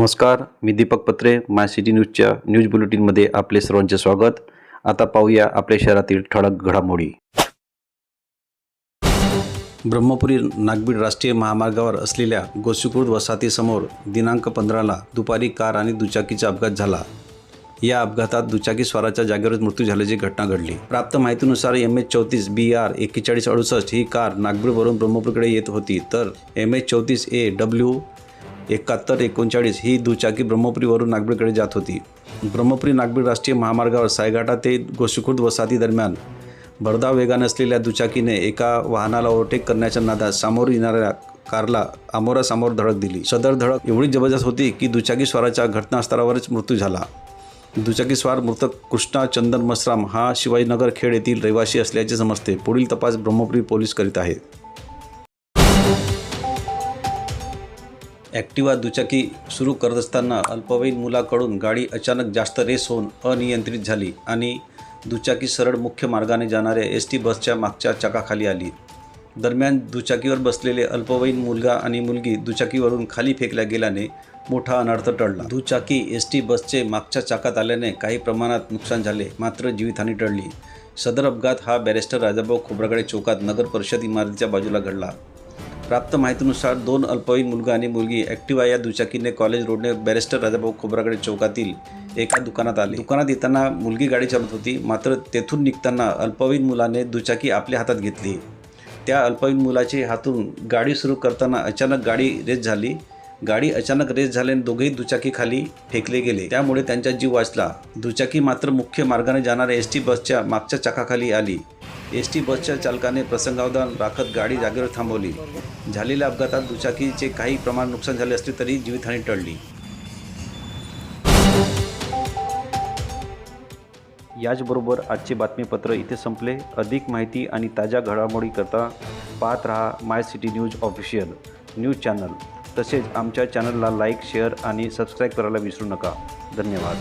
नमस्कार, मी दीपक पत्रे. माय सिटी न्यूजच्या न्यूज बुलेटिनमध्ये आपले सर्वांचे स्वागत. आता पाहूया आपल्या शहरातील ठळक घडामोडी. ब्रह्मपुरी नागबीड राष्ट्रीय महामार्गावर असलेल्या गोसीखुर्द वसाहतीसमोर दिनांक 15ला दुपारी कार आणि दुचाकीचा अपघात झाला. या अपघातात दुचाकी स्वाराच्या जागेवरच मृत्यू झाल्याची घटना घडली. प्राप्त माहितीनुसार MH34 BR 4168 ही कार नागबीडवरून ब्रह्मपुरीकडे येत होती, तर MH34 AW 7139 ही दुचाकी ब्रह्मपुरीवरून नागबीडकडे जात होती. ब्रह्मपुरी नागबीड राष्ट्रीय महामार्गावर सायघाटा ते गोसीखुर्द वसाहती दरम्यान भरधाव वेगाने असलेल्या दुचाकीने एका वाहनाला ओव्हरटेक करण्याच्या नादात समोर येणाऱ्या कारला आमोरासमोर धडक दिली. सदर धडक एवढी जबरदस्त होती की दुचाकी स्वाराचा घटनास्थळावरच मृत्यू झाला. दुचाकी स्वार मृतक कृष्णा चंदन मसराम हा शिवाजीनगर खेड येथील रहिवासी असल्याचे समजते. पुढील तपास ब्रह्मपुरी पोलीस करीत आहेत. ॲक्टिवा दुचाकी सुरू करत असताना अल्पवयीन मुलाकडून गाडी अचानक जास्त रेस होऊन अनियंत्रित झाली आणि दुचाकी सरळ मुख्य मार्गाने जाणाऱ्या ST बसच्या मागच्या चाकाखाली आली. दरम्यान दुचाकीवर बसलेले अल्पवयीन मुलगा आणि मुलगी दुचाकीवरून खाली फेकल्या गेल्याने मोठा अनर्थ टळला. दुचाकी ST बसचे मागच्या चाकात आल्याने काही प्रमाणात नुकसान झाले, मात्र जीवितहानी टळली. सदर अपघात हा बॅरिस्टर राजाभाऊ खोब्रागडे चौकात नगर परिषद इमारतीच्या बाजूला घडला. प्राप्त माहितीनुसार 2 अल्पवयीन मुलगा आणि मुलगी ॲक्टिवा या दुचाकीने कॉलेज रोडने बॅरिस्टर राजाभाऊ खोब्रागडे चौकातील एका दुकानात आले. दुकानात येताना मुलगी गाडी चालवत होती, मात्र तेथून निघताना अल्पवयीन मुलाने दुचाकी आपल्या हातात घेतली. त्या अल्पवयीन मुलाचे हातून गाडी सुरू करताना अचानक गाडी रेस झाली. गाडी अचानक रेस झाल्याने दोघेही दुचाकी खाली फेकले गेले, त्यामुळे त्यांचा जीव वाचला. दुचाकी मात्र मुख्य मार्गाने जाणाऱ्या ST बसच्या मागच्या चाकाखाली आली. ST बसच्या चालकाने प्रसंगावधान राखत गाडी जागेवर थांबवली. झालेल्या अपघातात दुचाकीचे काही प्रमाणात नुकसान झाले असले तरी जीवितहानी टळली. याचबरोबर आजचे बातमीपत्र इथे संपले. अधिक माहिती आणि ताज्या घडामोडी करता पाहत रहा my city news official news channel. तसेच आमच्या चॅनलला लाईक, शेअर आणि सबस्क्राईब करायला विसरू नका. धन्यवाद.